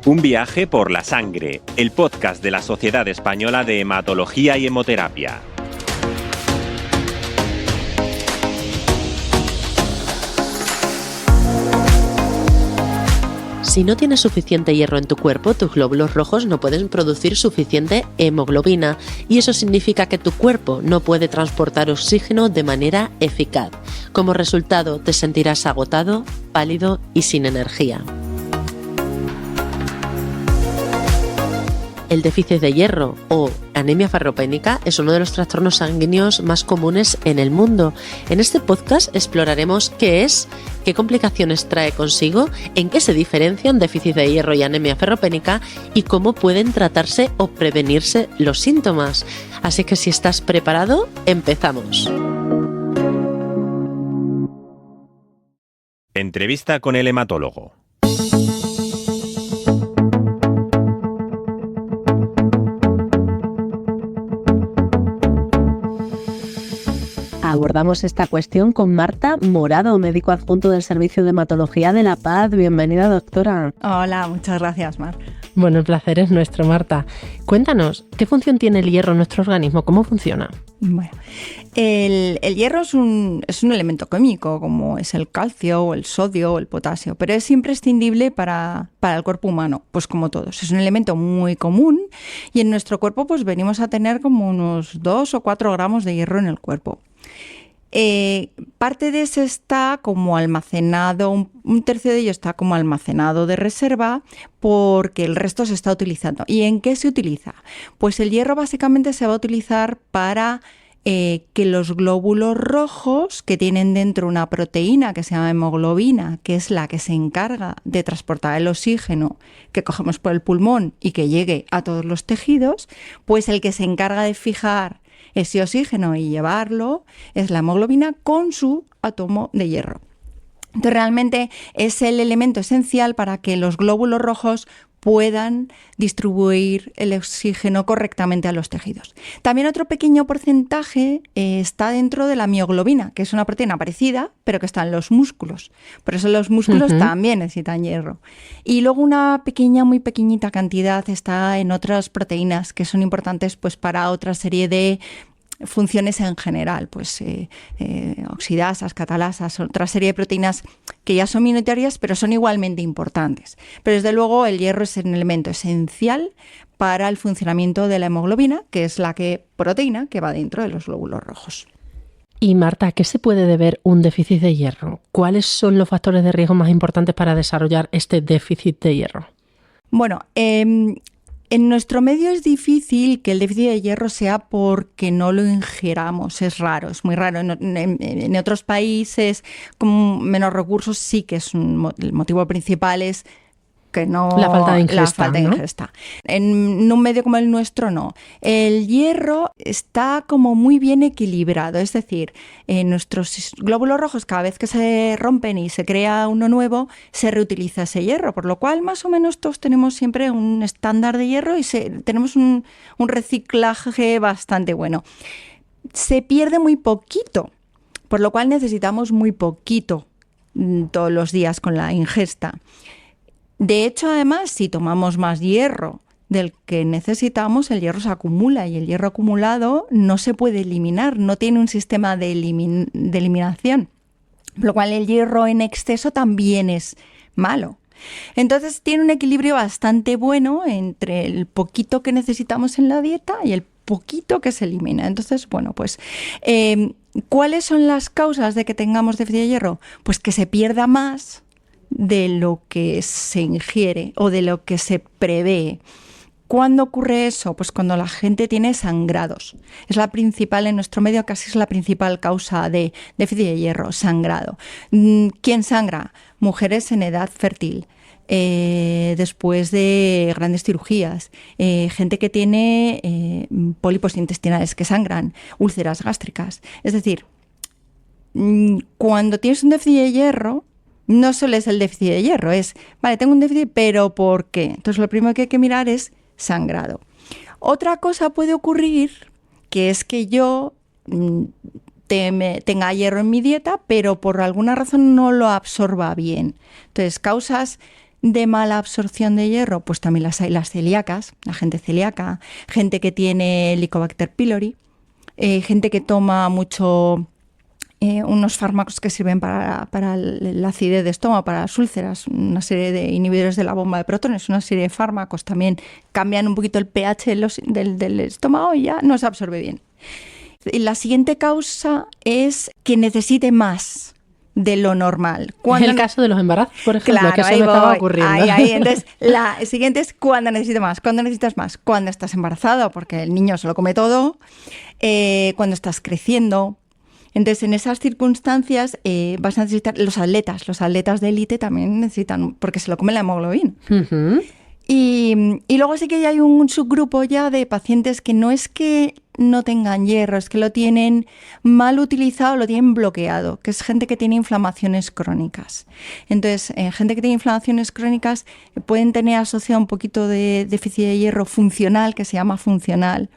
Un viaje por la sangre, el podcast de la Sociedad Española de Hematología y Hemoterapia. Si no tienes suficiente hierro en tu cuerpo, tus glóbulos rojos no pueden producir suficiente hemoglobina y eso significa que tu cuerpo no puede transportar oxígeno de manera eficaz. Como resultado, te sentirás agotado, pálido y sin energía. El déficit de hierro o anemia ferropénica es uno de los trastornos sanguíneos más comunes en el mundo. En este podcast exploraremos qué es, qué complicaciones trae consigo, en qué se diferencian déficit de hierro y anemia ferropénica y cómo pueden tratarse o prevenirse los síntomas. Así que si estás preparado, empezamos. Entrevista con el hematólogo. Abordamos esta cuestión con Marta Morado, médico adjunto del Servicio de Hematología de La Paz. Bienvenida, doctora. Hola, muchas gracias, Mar. Bueno, el placer es nuestro, Marta. Cuéntanos, ¿qué función tiene el hierro en nuestro organismo? ¿Cómo funciona? Bueno, el hierro es un elemento químico, como es el calcio, o el sodio, o el potasio, pero es imprescindible para el cuerpo humano, pues como todos. Es un elemento muy común y en nuestro cuerpo pues venimos a tener como unos 2 o 4 gramos de hierro en el cuerpo. Parte de ese está como almacenado, un tercio de ello está como almacenado de reserva porque el resto se está utilizando. ¿Y en qué se utiliza? Pues el hierro básicamente se va a utilizar para que los glóbulos rojos, que tienen dentro una proteína que se llama hemoglobina, que es la que se encarga de transportar el oxígeno que cogemos por el pulmón y que llegue a todos los tejidos, pues el que se encarga de fijar ese oxígeno y llevarlo es la hemoglobina con su átomo de hierro. Entonces realmente es el elemento esencial para que los glóbulos rojos puedan distribuir el oxígeno correctamente a los tejidos. También otro pequeño porcentaje está dentro de la mioglobina, que es una proteína parecida, pero que está en los músculos. Por eso los músculos también necesitan hierro. Y luego una pequeña, muy pequeñita cantidad está en otras proteínas que son importantes pues, para otra serie de funciones en general, pues oxidasas, catalasas, otra serie de proteínas que ya son minoritarias, pero son igualmente importantes. Pero desde luego el hierro es un elemento esencial para el funcionamiento de la hemoglobina, que es la proteína que va dentro de los glóbulos rojos. Y Marta, ¿a qué se puede deber un déficit de hierro? ¿Cuáles son los factores de riesgo más importantes para desarrollar este déficit de hierro? Bueno, en nuestro medio es difícil que el déficit de hierro sea porque no lo ingiramos, es raro, es muy raro. En otros países con menos recursos sí que es el motivo principal es que no la falta de ingesta, ¿no? En un medio como el nuestro no. El hierro está como muy bien equilibrado, es decir, nuestros glóbulos rojos cada vez que se rompen y se crea uno nuevo, se reutiliza ese hierro, por lo cual más o menos todos tenemos siempre un estándar de hierro y tenemos un reciclaje bastante bueno. Se pierde muy poquito, por lo cual necesitamos muy poquito todos los días con la ingesta. De hecho, además, si tomamos más hierro del que necesitamos, el hierro se acumula y el hierro acumulado no se puede eliminar, no tiene un sistema de eliminación, por lo cual el hierro en exceso también es malo. Entonces tiene un equilibrio bastante bueno entre el poquito que necesitamos en la dieta y el poquito que se elimina. Entonces, bueno, pues ¿cuáles son las causas de que tengamos déficit de hierro? Pues que se pierda más de lo que se ingiere o de lo que se prevé. ¿Cuándo ocurre eso? Pues cuando la gente tiene sangrados. Es la principal, en nuestro medio casi es la principal causa de déficit de hierro, sangrado. ¿Quién sangra? Mujeres en edad fértil, después de grandes cirugías, gente que tiene pólipos intestinales que sangran, úlceras gástricas. Es decir, cuando tienes un déficit de hierro, no solo es el déficit de hierro, es, vale, tengo un déficit, pero ¿por qué? Entonces lo primero que hay que mirar es sangrado. Otra cosa puede ocurrir, que es que yo tenga hierro en mi dieta, pero por alguna razón no lo absorba bien. Entonces, causas de mala absorción de hierro, pues también las hay, las celíacas, la gente celíaca, gente que tiene Helicobacter pylori, gente que toma mucho unos fármacos que sirven para la acidez de estómago, para las úlceras, una serie de inhibidores de la bomba de protones, una serie de fármacos también cambian un poquito el pH del estómago y ya no se absorbe bien. Y la siguiente causa es que necesite más de lo normal. Es el caso de los embarazos, por ejemplo, claro, que eso me estaba ocurriendo. Ahí. Entonces, la siguiente es cuando necesito más. ¿Cuándo necesitas más? Cuando estás embarazado, porque el niño se lo come todo. Cuando estás creciendo. Entonces, en esas circunstancias vas a necesitar los atletas de élite también necesitan, porque se lo come la hemoglobina. Uh-huh. Y luego sí que hay un subgrupo ya de pacientes que no es que no tengan hierro, es que lo tienen mal utilizado, lo tienen bloqueado, que es gente que tiene inflamaciones crónicas. Entonces, gente que tiene inflamaciones crónicas pueden tener asociado un poquito de déficit de hierro funcional, que se llama funcional.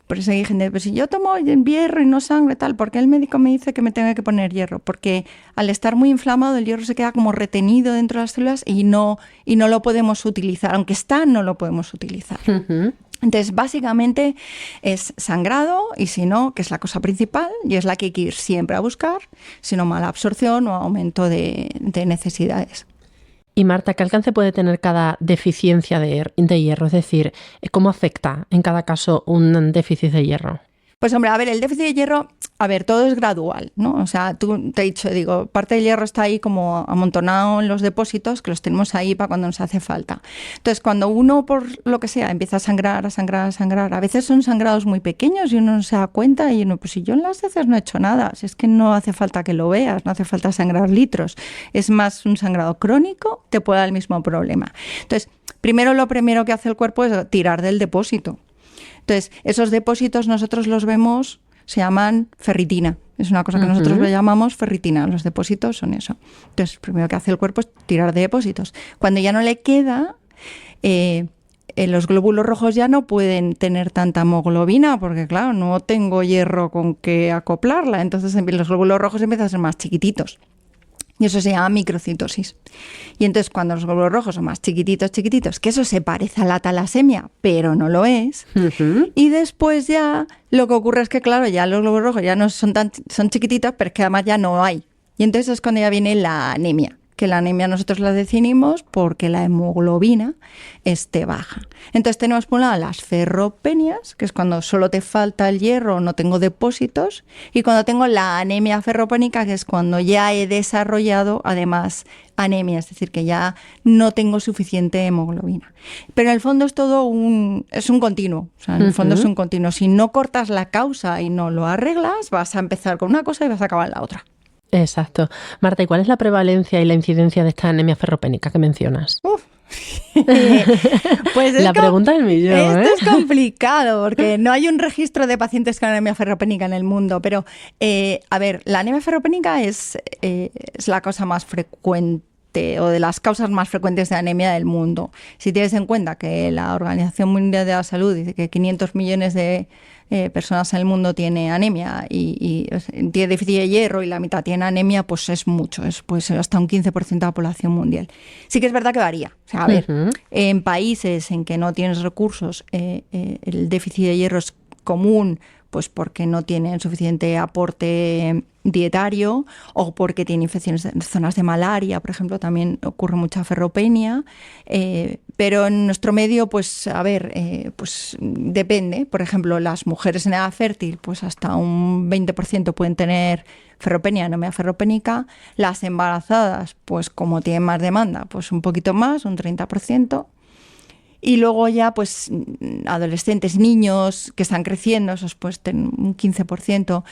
Por eso hay gente, pues si yo tomo hierro y no sangre, tal, ¿por qué el médico me dice que me tenga que poner hierro? Porque al estar muy inflamado, el hierro se queda como retenido dentro de las células y no lo podemos utilizar. Aunque está, no lo podemos utilizar. Uh-huh. Entonces, básicamente es sangrado y si no, que es la cosa principal y es la que hay que ir siempre a buscar, sino mala absorción o aumento de necesidades. Y Marta, ¿qué alcance puede tener cada deficiencia de hierro? Es decir, ¿cómo afecta en cada caso un déficit de hierro? Pues hombre, a ver, el déficit de hierro, todo es gradual, ¿no? O sea, tú te he dicho, parte del hierro está ahí como amontonado en los depósitos, que los tenemos ahí para cuando nos hace falta. Entonces, cuando uno, por lo que sea, empieza a sangrar, a veces son sangrados muy pequeños y uno no se da cuenta y uno, pues si yo en las heces no he hecho nada, si es que no hace falta que lo veas, no hace falta sangrar litros, es más un sangrado crónico, te puede dar el mismo problema. Entonces, lo primero que hace el cuerpo es tirar del depósito. Entonces, esos depósitos nosotros los vemos, se llaman ferritina. Es una cosa que nosotros lo llamamos ferritina. Los depósitos son eso. Entonces, primero que hace el cuerpo es tirar de depósitos. Cuando ya no le queda, los glóbulos rojos ya no pueden tener tanta hemoglobina porque, claro, no tengo hierro con que acoplarla. Entonces, los glóbulos rojos empiezan a ser más chiquititos. Y eso se llama microcitosis. Y entonces cuando los glóbulos rojos son más chiquititos, que eso se parece a la talasemia, pero no lo es. Uh-huh. Y después ya lo que ocurre es que, claro, ya los glóbulos rojos ya no son chiquititos, pero es que además ya no hay. Y entonces es cuando ya viene la anemia. Que la anemia nosotros la definimos porque la hemoglobina esté baja. Entonces tenemos por un lado las ferropenias, que es cuando solo te falta el hierro, no tengo depósitos, y cuando tengo la anemia ferropénica, que es cuando ya he desarrollado además anemia, es decir, que ya no tengo suficiente hemoglobina. Pero en el fondo es todo un continuo, o sea, en el fondo es un continuo. Si no cortas la causa y no lo arreglas, vas a empezar con una cosa y vas a acabar en la otra. Exacto. Marta, ¿y cuál es la prevalencia y la incidencia de esta anemia ferropénica que mencionas? Pues la pregunta del millón. Esto es complicado porque no hay un registro de pacientes con anemia ferropénica en el mundo, pero a ver, la anemia ferropénica es la cosa más frecuente o de las causas más frecuentes de anemia del mundo. Si tienes en cuenta que la Organización Mundial de la Salud dice que 500 millones de personas en el mundo tiene anemia y tiene déficit de hierro y la mitad tiene anemia, pues es mucho, puede ser hasta un 15% de la población mundial. Sí que es verdad que varía. O sea, a ver, en países en que no tienes recursos, el déficit de hierro es común, pues porque no tienen suficiente aporte dietario o porque tienen infecciones en zonas de malaria, por ejemplo, también ocurre mucha ferropenia, pero en nuestro medio, pues a ver, pues depende. Por ejemplo, las mujeres en edad fértil, pues hasta un 20% pueden tener ferropenia, anemia ferropénica. Las embarazadas, pues como tienen más demanda, pues un poquito más, un 30%. Y luego ya, pues, adolescentes, niños que están creciendo, esos pues un 15%.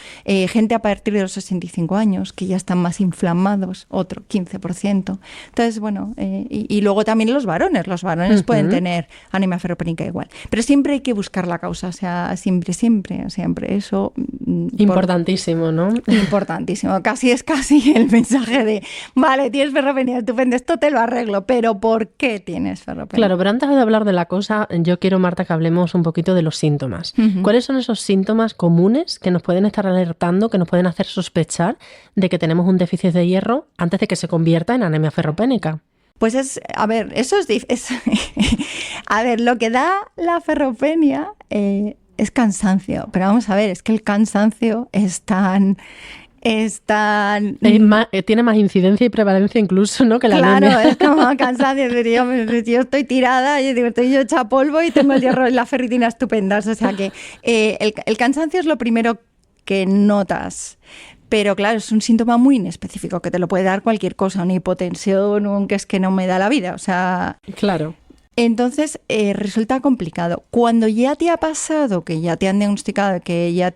Gente a partir de los 65 años que ya están más inflamados, otro 15%. Entonces, bueno, y luego también los varones. Los varones pueden tener anemia ferropénica igual. Pero siempre hay que buscar la causa, o sea, siempre. Eso... Importantísimo, ¿no? Importantísimo. Casi el mensaje de, vale, tienes ferropenia, estupendo, esto te lo arreglo, pero ¿por qué tienes ferropenia? Claro, pero antes de hablar de la cosa, yo quiero, Marta, que hablemos un poquito de los síntomas. Uh-huh. ¿Cuáles son esos síntomas comunes que nos pueden estar alertando, que nos pueden hacer sospechar de que tenemos un déficit de hierro antes de que se convierta en anemia ferropénica? Pues a ver, a ver, lo que da la ferropenia es cansancio, pero vamos a ver, es que el cansancio es tan... tiene más incidencia y prevalencia incluso, ¿no? Que la Claro, anemia. es como cansancio. Yo estoy tirada, estoy yo hecha polvo y tengo el hierro y la ferritina estupendas. O sea que el cansancio es lo primero que notas. Pero claro, es un síntoma muy inespecífico que te lo puede dar cualquier cosa, una hipotensión, un que es que no me da la vida. O sea, Claro. entonces resulta complicado. Cuando ya te ha pasado, que ya te han diagnosticado, que ya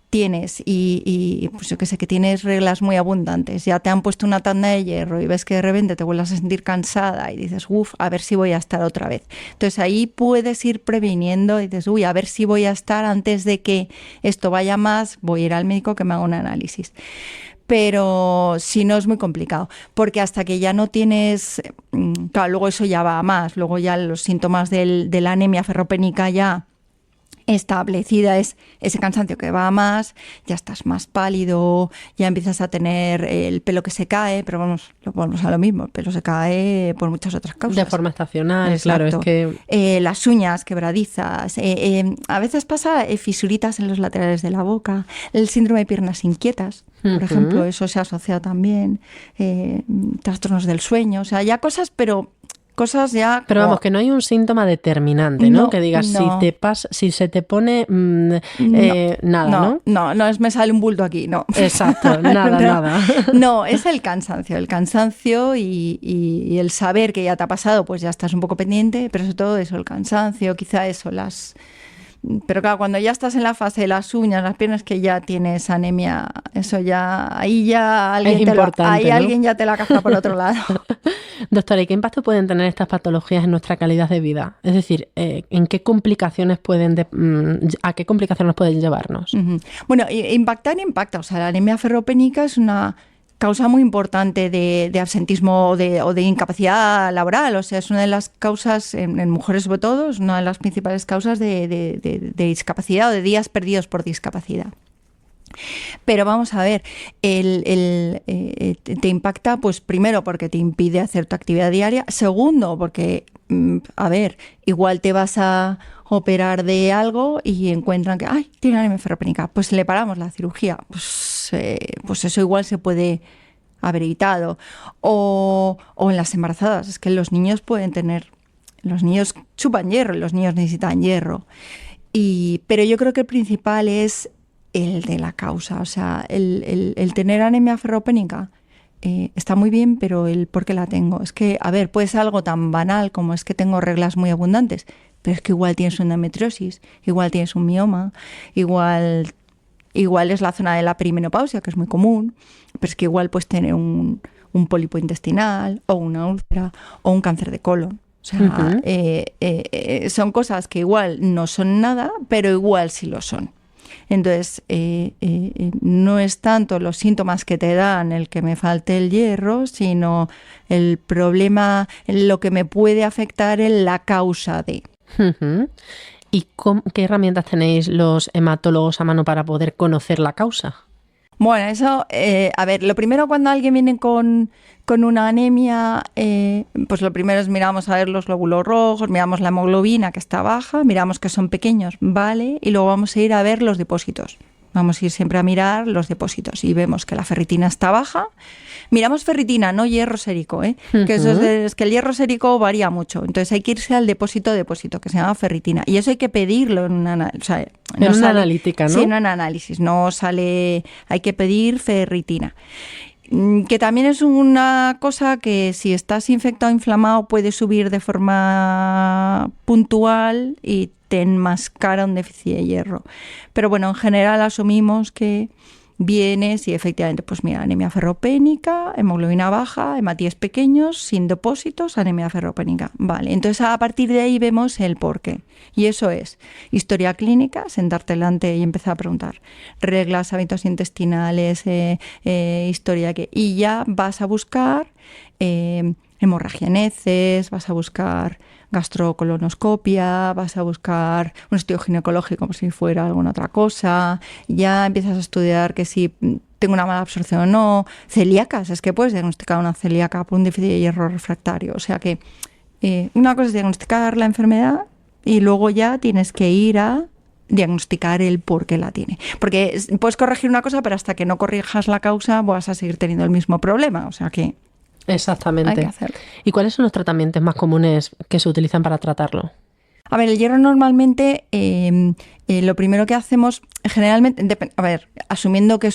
tienes y pues yo que sé, que tienes reglas muy abundantes, ya te han puesto una tanda de hierro y ves que de repente te vuelves a sentir cansada y dices, a ver si voy a estar otra vez. Entonces ahí puedes ir previniendo y dices, a ver si voy a estar antes de que esto vaya más, voy a ir al médico que me haga un análisis. Pero si no es muy complicado, porque hasta que ya no tienes, claro, luego eso ya va a más, luego ya los síntomas de la anemia ferropénica ya establecida es ese cansancio que va a más, ya estás más pálido, ya empiezas a tener el pelo que se cae, pero volvemos a lo mismo, el pelo se cae por muchas otras causas. De forma estacional, Exacto. claro, es que... las uñas quebradizas, a veces pasa fisuritas en los laterales de la boca, el síndrome de piernas inquietas, por ejemplo, eso se ha asociado también, trastornos del sueño, o sea, ya cosas, pero... cosas ya... Pero vamos, que no hay un síntoma determinante, ¿no? Que digas, no. si se te pone nada, ¿no? No, me sale un bulto aquí, no. Exacto, nada. No, es el cansancio y el saber que ya te ha pasado, pues ya estás un poco pendiente, pero sobre todo eso, el cansancio, quizá eso, Pero claro, cuando ya estás en la fase de las uñas, las piernas, que ya tienes anemia, eso ya, ahí ya alguien, alguien ya te la caza por otro lado. Doctora, ¿y qué impacto pueden tener estas patologías en nuestra calidad de vida? Es decir, ¿en qué complicaciones a qué complicaciones pueden llevarnos? Uh-huh. Bueno, impacta. O sea, la anemia ferropénica es una causa muy importante de absentismo o de incapacidad laboral. O sea, es una de las causas, en mujeres sobre todo, es una de las principales causas de discapacidad o de días perdidos por discapacidad. Pero vamos a ver, te impacta, pues primero porque te impide hacer tu actividad diaria, segundo porque, a ver, igual te vas a operar de algo y encuentran que, tiene anemia ferropénica, pues le paramos la cirugía, pues eso igual se puede haber evitado. O en las embarazadas, es que los niños chupan hierro, los niños necesitan hierro. Pero yo creo que el principal es el de la causa, o sea, el tener anemia ferropénica está muy bien, pero el por qué la tengo. Es que, a ver, puede ser algo tan banal como es que tengo reglas muy abundantes, pero es que igual tienes una endometriosis, igual tienes un mioma, igual es la zona de la perimenopausia, que es muy común, pero es que igual puedes tener un pólipo intestinal o una úlcera o un cáncer de colon. O sea, son cosas que igual no son nada, pero igual sí lo son. Entonces, no es tanto los síntomas que te dan el que me falte el hierro, sino el problema, lo que me puede afectar en la causa de. Uh-huh. ¿Y qué herramientas tenéis los hematólogos a mano para poder conocer la causa? Bueno, eso, a ver, lo primero cuando alguien viene con una anemia, pues lo primero es miramos a ver los glóbulos rojos, miramos la hemoglobina que está baja, miramos que son pequeños, ¿vale? Y luego vamos a ir a ver los depósitos. Vamos a ir siempre a mirar los depósitos y vemos que la ferritina está baja. Miramos ferritina, no hierro sérico, ¿eh? Uh-huh. Que eso es que el hierro sérico varía mucho. Entonces hay que irse al depósito, que se llama ferritina. Y eso hay que pedirlo en una analítica, ¿no? Sí, en un análisis. No sale, hay que pedir ferritina. Que también es una cosa que si estás infectado o inflamado puede subir de forma puntual y te enmascara un déficit de hierro. Pero bueno, en general asumimos que vienes y efectivamente, pues mira, anemia ferropénica, hemoglobina baja, hematíes pequeños, sin depósitos, anemia ferropénica. Vale, entonces a partir de ahí vemos el porqué. Y eso es historia clínica, sentarte delante y empezar a preguntar. Reglas, hábitos intestinales, historia que... Y ya vas a buscar hemorragia en heces, vas a buscar gastrocolonoscopia, vas a buscar un estudio ginecológico como si fuera alguna otra cosa, ya empiezas a estudiar que si tengo una mala absorción o no. Celíacas, es que puedes diagnosticar una celíaca por un déficit de hierro refractario. O sea que una cosa es diagnosticar la enfermedad y luego ya tienes que ir a diagnosticar el por qué la tiene. Porque puedes corregir una cosa, pero hasta que no corrijas la causa vas a seguir teniendo el mismo problema. O sea que exactamente. hay que hacerlo. ¿Y cuáles son los tratamientos más comunes que se utilizan para tratarlo? A ver, el hierro normalmente, lo primero que hacemos, generalmente, asumiendo que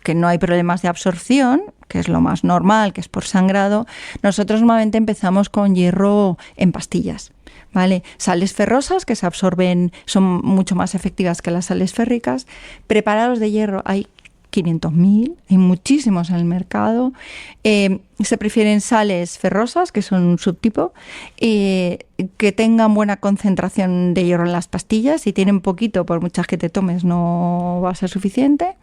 que no hay problemas de absorción, que es lo más normal, que es por sangrado, nosotros normalmente empezamos con hierro en pastillas, ¿vale? Sales ferrosas que se absorben, son mucho más efectivas que las sales férricas. Preparados de hierro hay 500.000, hay muchísimos en el mercado. Se prefieren sales ferrosas, que son un subtipo, que tengan buena concentración de hierro en las pastillas. Si tienen poquito, por muchas que te tomes, no va a ser suficiente.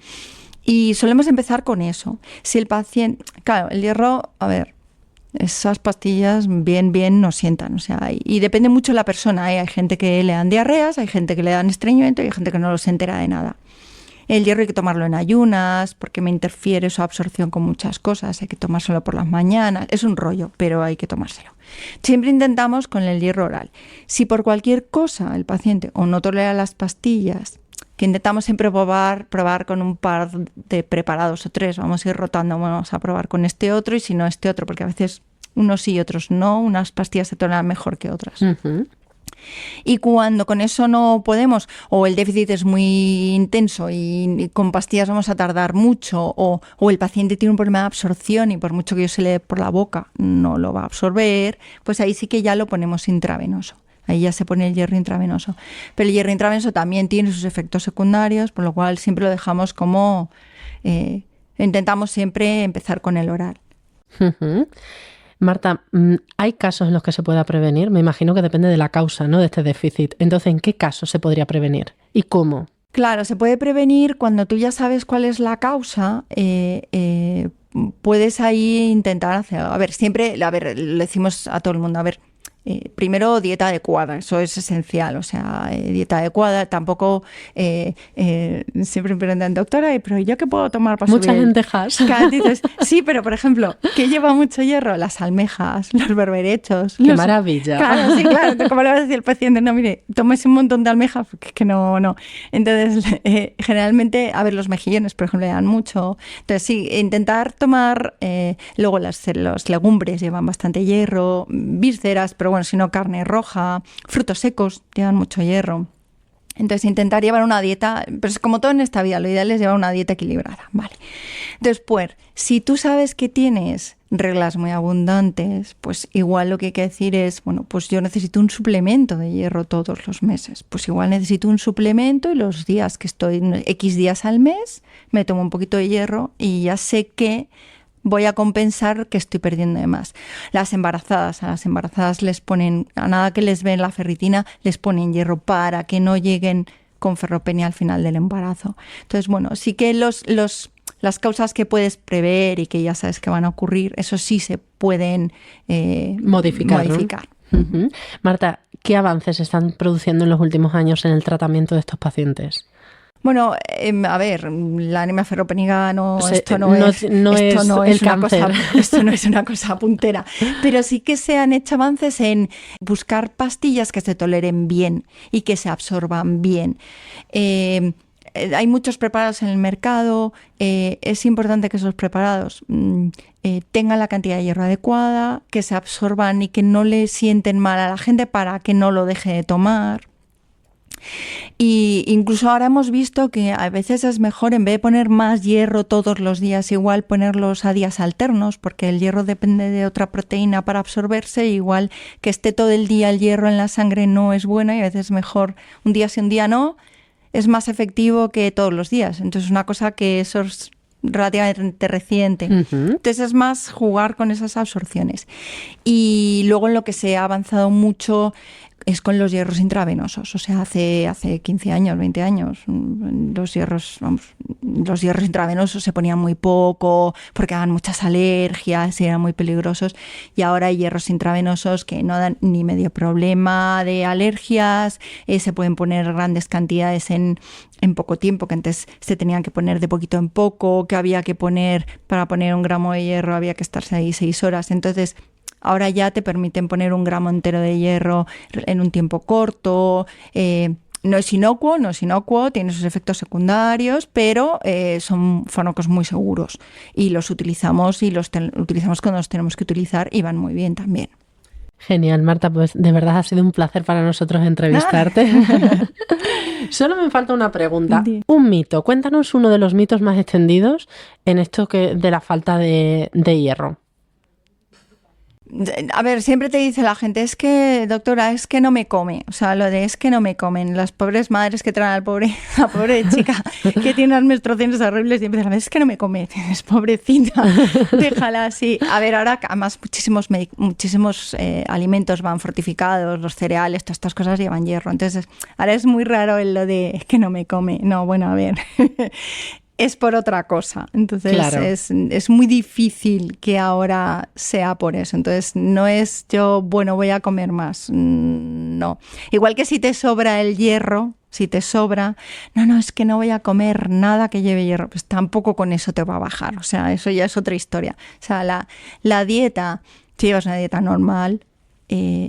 Y solemos empezar con eso. Si el paciente... Claro, el hierro, a ver, esas pastillas bien nos sientan. O sea, y depende mucho de la persona. Hay gente que le dan diarreas, hay gente que le dan estreñimiento y hay gente que no se entera de nada. El hierro hay que tomarlo en ayunas porque me interfiere su absorción con muchas cosas. Hay que tomárselo por las mañanas. Es un rollo, pero hay que tomárselo. Siempre intentamos con el hierro oral. Si por cualquier cosa el paciente o no tolera las pastillas, que intentamos siempre probar con un par de preparados o 3. Vamos a ir rotando, vamos a probar con este otro y si no este otro, porque a veces unos sí y otros no. Unas pastillas se toleran mejor que otras. Uh-huh. Y cuando con eso no podemos, o el déficit es muy intenso y con pastillas vamos a tardar mucho, o el paciente tiene un problema de absorción y por mucho que yo se le dé por la boca no lo va a absorber, pues ahí sí que ya lo ponemos intravenoso. Ahí ya se pone el hierro intravenoso. Pero el hierro intravenoso también tiene sus efectos secundarios, por lo cual siempre lo dejamos como... intentamos siempre empezar con el oral. Uh-huh. Marta, ¿hay casos en los que se pueda prevenir? Me imagino que depende de la causa, ¿no?, de este déficit. Entonces, ¿en qué casos se podría prevenir? ¿Y cómo? Claro, se puede prevenir cuando tú ya sabes cuál es la causa. Puedes ahí intentar hacer... le decimos a todo el mundo, primero, dieta adecuada, eso es esencial, o sea, dieta adecuada, tampoco siempre me preguntan, doctora, pero ¿yo qué puedo tomar para muchas subir? lentejas. Dices, sí, pero por ejemplo, ¿qué lleva mucho hierro? Las almejas, los berberechos. ¡Qué maravilla! Claro, sí, claro, ¿cómo le vas a decir al paciente? No, mire, tómese un montón de almejas, porque es que no. Entonces, generalmente, los mejillones, por ejemplo, le dan mucho. Entonces, sí, intentar tomar, luego los legumbres llevan bastante hierro, vísceras, pero bueno, si no, carne roja, frutos secos llevan mucho hierro. Entonces, intentar llevar una dieta, pero es como todo en esta vida, lo ideal es llevar una dieta equilibrada, ¿vale? Después, si tú sabes que tienes reglas muy abundantes, pues igual lo que hay que decir es, bueno, pues yo necesito un suplemento de hierro todos los meses. Pues igual necesito un suplemento y los días que estoy, X días al mes, me tomo un poquito de hierro y ya sé que voy a compensar que estoy perdiendo de más. A las embarazadas les ponen, a nada que les ven la ferritina, les ponen hierro para que no lleguen con ferropenia al final del embarazo. Entonces, bueno, sí que las causas que puedes prever y que ya sabes que van a ocurrir, eso sí se pueden modificar. ¿No? Uh-huh. Marta, ¿qué avances se están produciendo en los últimos años en el tratamiento de estos pacientes? Bueno, la anemia ferropénica esto no es una cosa puntera, pero sí que se han hecho avances en buscar pastillas que se toleren bien y que se absorban bien. Hay muchos preparados en el mercado, es importante que esos preparados tengan la cantidad de hierro adecuada, que se absorban y que no le sienten mal a la gente para que no lo deje de tomar. Y incluso ahora hemos visto que a veces es mejor, en vez de poner más hierro todos los días, igual ponerlos a días alternos, porque el hierro depende de otra proteína para absorberse, igual que esté todo el día el hierro en la sangre no es bueno y a veces es mejor un día sí, un día no, es más efectivo que todos los días. Entonces es una cosa que eso es relativamente reciente. Uh-huh. Entonces es más jugar con esas absorciones. Y luego en lo que se ha avanzado mucho es con los hierros intravenosos. O sea, hace 15 años, 20 años, los hierros intravenosos se ponían muy poco porque daban muchas alergias y eran muy peligrosos. Y ahora hay hierros intravenosos que no dan ni medio problema de alergias, se pueden poner grandes cantidades en poco tiempo, que antes se tenían que poner de poquito en poco, que había que poner, para poner 1 gramo de hierro había que estarse ahí 6 horas. Entonces, ahora ya te permiten poner 1 gramo entero de hierro en un tiempo corto. No es inocuo, tiene sus efectos secundarios, pero son fármacos muy seguros y los utilizamos utilizamos cuando los tenemos que utilizar y van muy bien también. Genial, Marta, pues de verdad ha sido un placer para nosotros entrevistarte. Solo me falta una pregunta. Un mito. Cuéntanos uno de los mitos más extendidos en esto de la falta de hierro. A ver, siempre te dice la gente, es que, doctora, es que no me come. O sea, lo de es que no me comen. Las pobres madres que traen a la pobre chica que tiene unas menstruaciones horribles y empiezan a decir, es que no me come. Es pobrecita, déjala así. A ver, ahora además muchísimos alimentos van fortificados, los cereales, todas estas cosas llevan hierro. Entonces, ahora es muy raro lo de es que no me come. No, bueno, a ver... es por otra cosa. Entonces, claro, es muy difícil que ahora sea por eso. Entonces, no es yo, bueno, voy a comer más. No. Igual que si te sobra el hierro, no, es que no voy a comer nada que lleve hierro, pues tampoco con eso te va a bajar. O sea, eso ya es otra historia. O sea, la dieta, si llevas una dieta normal,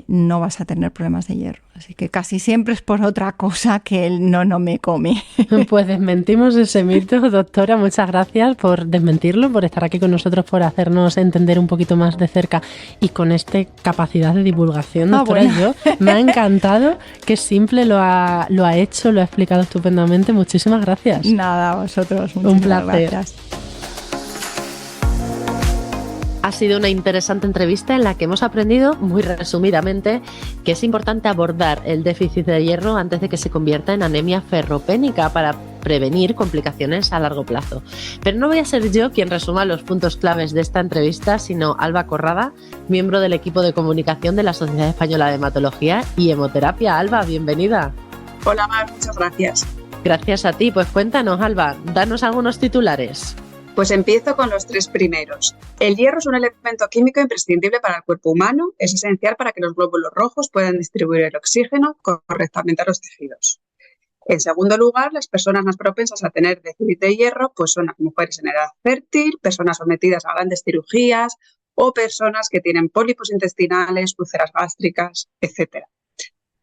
no vas a tener problemas de hierro. Así que casi siempre es por otra cosa que el no me come. Pues desmentimos ese mito, doctora. Muchas gracias por desmentirlo, por estar aquí con nosotros, por hacernos entender un poquito más de cerca y con esta capacidad de divulgación, doctora. Bueno. Me ha encantado, qué simple lo ha hecho, lo ha explicado estupendamente. Muchísimas gracias. Nada, a vosotros. Un placer. Gracias. Ha sido una interesante entrevista en la que hemos aprendido, muy resumidamente, que es importante abordar el déficit de hierro antes de que se convierta en anemia ferropénica para prevenir complicaciones a largo plazo. Pero no voy a ser yo quien resuma los puntos claves de esta entrevista, sino Alba Corrada, miembro del equipo de comunicación de la Sociedad Española de Hematología y Hemoterapia. Alba, bienvenida. Hola, Mar, muchas gracias. Gracias a ti. Pues cuéntanos, Alba, danos algunos titulares. Pues empiezo con los 3 primeros. El hierro es un elemento químico imprescindible para el cuerpo humano. Es esencial para que los glóbulos rojos puedan distribuir el oxígeno correctamente a los tejidos. En segundo lugar, las personas más propensas a tener déficit de hierro pues son las mujeres en edad fértil, personas sometidas a grandes cirugías o personas que tienen pólipos intestinales, úlceras gástricas, etc.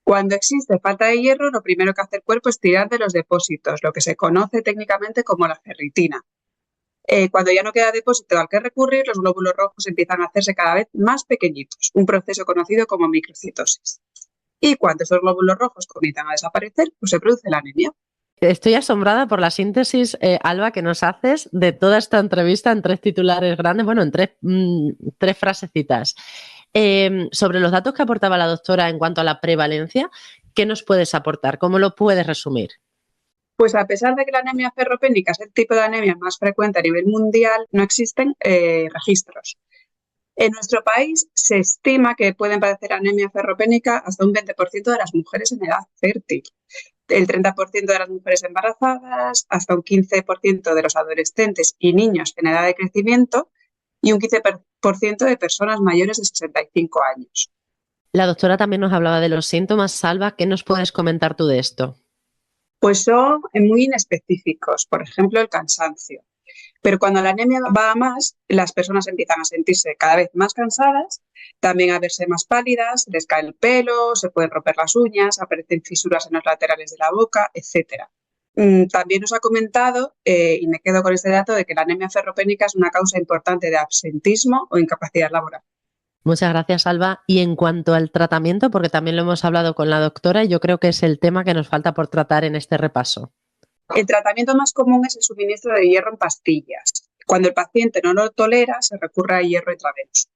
Cuando existe falta de hierro, lo primero que hace el cuerpo es tirar de los depósitos, lo que se conoce técnicamente como la ferritina. Cuando ya no queda depósito al que recurrir, los glóbulos rojos empiezan a hacerse cada vez más pequeñitos, un proceso conocido como microcitosis. Y cuando esos glóbulos rojos comienzan a desaparecer, pues se produce la anemia. Estoy asombrada por la síntesis, Alba, que nos haces de toda esta entrevista en 3 titulares grandes, bueno, en 3 frasecitas. Sobre los datos que aportaba la doctora en cuanto a la prevalencia, ¿qué nos puedes aportar? ¿Cómo lo puedes resumir? Pues a pesar de que la anemia ferropénica es el tipo de anemia más frecuente a nivel mundial, no existen registros. En nuestro país se estima que pueden padecer anemia ferropénica hasta un 20% de las mujeres en edad fértil, el 30% de las mujeres embarazadas, hasta un 15% de los adolescentes y niños en edad de crecimiento y un 15% de personas mayores de 65 años. La doctora también nos hablaba de los síntomas. Alba, ¿qué nos puedes comentar tú de esto? Pues son muy inespecíficos, por ejemplo, el cansancio. Pero cuando la anemia va a más, las personas empiezan a sentirse cada vez más cansadas, también a verse más pálidas, les cae el pelo, se pueden romper las uñas, aparecen fisuras en los laterales de la boca, etc. También nos ha comentado, y me quedo con este dato, de que la anemia ferropénica es una causa importante de absentismo o incapacidad laboral. Muchas gracias, Alba. Y en cuanto al tratamiento, porque también lo hemos hablado con la doctora, y yo creo que es el tema que nos falta por tratar en este repaso. El tratamiento más común es el suministro de hierro en pastillas. Cuando el paciente no lo tolera, se recurre a hierro intravenoso.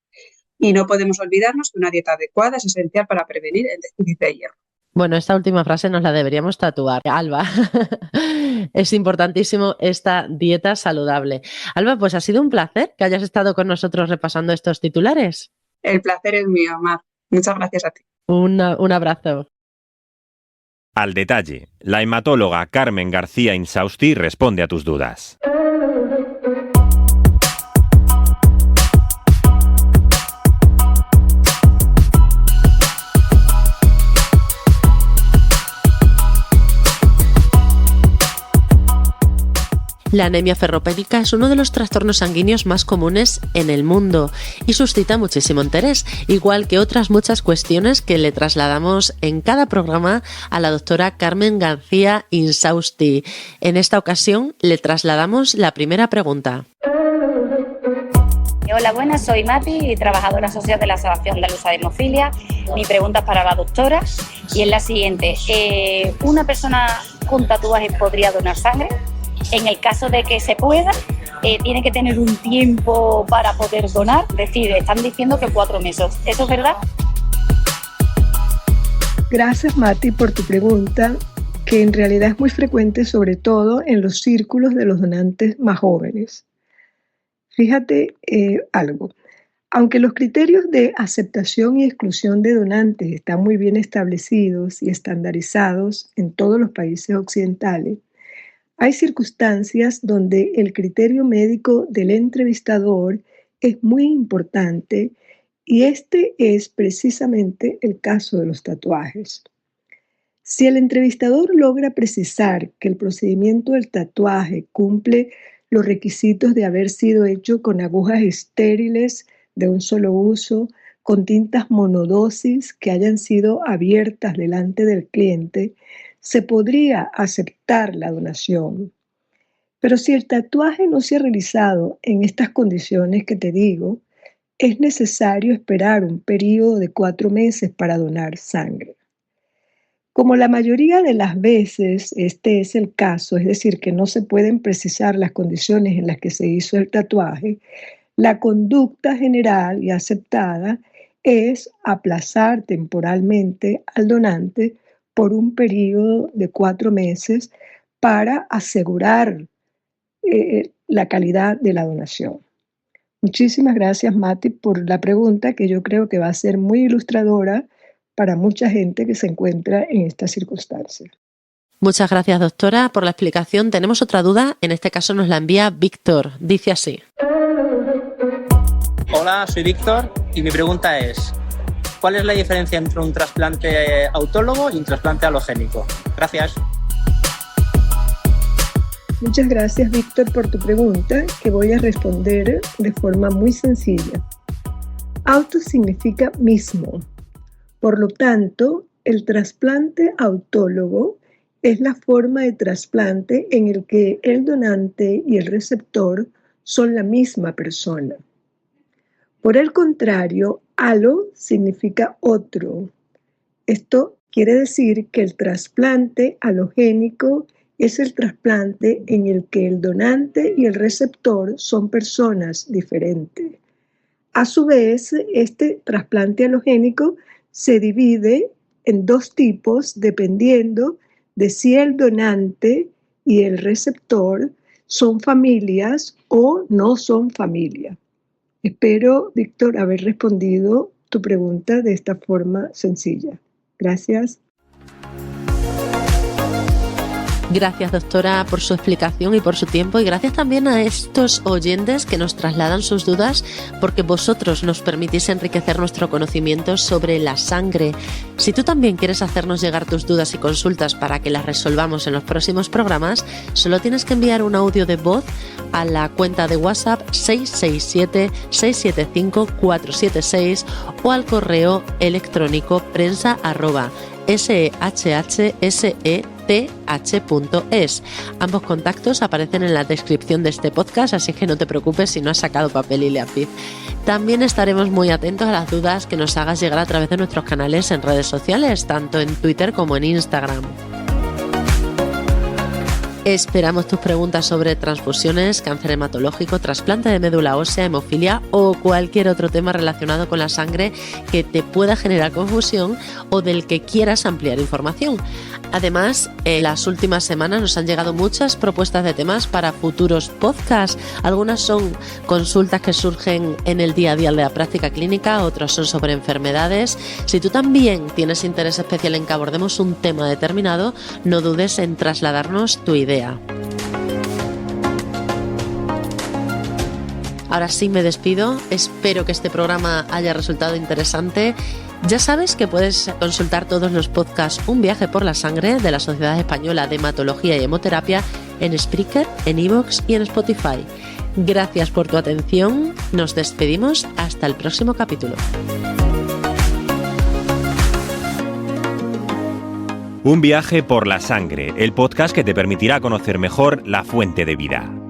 Y no podemos olvidarnos que una dieta adecuada es esencial para prevenir el déficit de hierro. Bueno, esta última frase nos la deberíamos tatuar. Alba, es importantísimo esta dieta saludable. Alba, pues ha sido un placer que hayas estado con nosotros repasando estos titulares. El placer es mío, Mar. Muchas gracias a ti. Un abrazo. Al detalle, la hematóloga Carmen García Insausti responde a tus dudas. La anemia ferropénica es uno de los trastornos sanguíneos más comunes en el mundo y suscita muchísimo interés, igual que otras muchas cuestiones que le trasladamos en cada programa a la doctora Carmen García Insausti. En esta ocasión le trasladamos la primera pregunta. Hola, buenas, soy Mati, trabajadora social de la Asociación Andaluza de Hemofilia. Mi pregunta es para la doctora y es la siguiente. ¿Una persona con tatuajes podría donar sangre? En el caso de que se pueda, tiene que tener un tiempo para poder donar. Es decir, están diciendo que 4 meses. ¿Eso es verdad? Gracias, Mati, por tu pregunta, que en realidad es muy frecuente, sobre todo en los círculos de los donantes más jóvenes. Fíjate algo. Aunque los criterios de aceptación y exclusión de donantes están muy bien establecidos y estandarizados en todos los países occidentales, hay circunstancias donde el criterio médico del entrevistador es muy importante y este es precisamente el caso de los tatuajes. Si el entrevistador logra precisar que el procedimiento del tatuaje cumple los requisitos de haber sido hecho con agujas estériles de un solo uso, con tintas monodosis que hayan sido abiertas delante del cliente, se podría aceptar la donación. Pero si el tatuaje no se ha realizado en estas condiciones que te digo, es necesario esperar un periodo de 4 meses para donar sangre. Como la mayoría de las veces este es el caso, es decir, que no se pueden precisar las condiciones en las que se hizo el tatuaje, la conducta general y aceptada es aplazar temporalmente al donante por un periodo de 4 meses para asegurar la calidad de la donación. Muchísimas gracias, Mati, por la pregunta que yo creo que va a ser muy ilustradora para mucha gente que se encuentra en esta circunstancia. Muchas gracias, doctora, por la explicación. Tenemos otra duda, en este caso nos la envía Víctor. Dice así. Hola, soy Víctor y mi pregunta es: ¿cuál es la diferencia entre un trasplante autólogo y un trasplante halogénico? Gracias. Muchas gracias, Víctor, por tu pregunta, que voy a responder de forma muy sencilla. Auto significa mismo. Por lo tanto, el trasplante autólogo es la forma de trasplante en el que el donante y el receptor son la misma persona. Por el contrario, halo significa otro. Esto quiere decir que el trasplante halogénico es el trasplante en el que el donante y el receptor son personas diferentes. A su vez, este trasplante halogénico se divide en 2 tipos dependiendo de si el donante y el receptor son familias o no son familia. Espero, Víctor, haber respondido tu pregunta de esta forma sencilla. Gracias. Gracias, doctora, por su explicación y por su tiempo, y gracias también a estos oyentes que nos trasladan sus dudas, porque vosotros nos permitís enriquecer nuestro conocimiento sobre la sangre. Si tú también quieres hacernos llegar tus dudas y consultas para que las resolvamos en los próximos programas, solo tienes que enviar un audio de voz a la cuenta de WhatsApp 667-675-476 o al correo electrónico prensa@shhseth.es. Ambos contactos aparecen en la descripción de este podcast, así que no te preocupes si no has sacado papel y lápiz. También estaremos muy atentos a las dudas que nos hagas llegar a través de nuestros canales en redes sociales, tanto en Twitter como en Instagram. Esperamos tus preguntas sobre transfusiones, cáncer hematológico, trasplante de médula ósea, hemofilia o cualquier otro tema relacionado con la sangre que te pueda generar confusión o del que quieras ampliar información. Además, en las últimas semanas nos han llegado muchas propuestas de temas para futuros podcasts. Algunas son consultas que surgen en el día a día de la práctica clínica, otras son sobre enfermedades. Si tú también tienes interés especial en que abordemos un tema determinado, no dudes en trasladarnos tu idea. Ahora sí me despido, espero que este programa haya resultado interesante. Ya sabes que puedes consultar todos los podcasts Un viaje por la sangre de la Sociedad Española de Hematología y Hemoterapia en Spreaker, en iVoox y en Spotify. Gracias por tu atención, nos despedimos hasta el próximo capítulo. Un viaje por la sangre, el podcast que te permitirá conocer mejor la fuente de vida.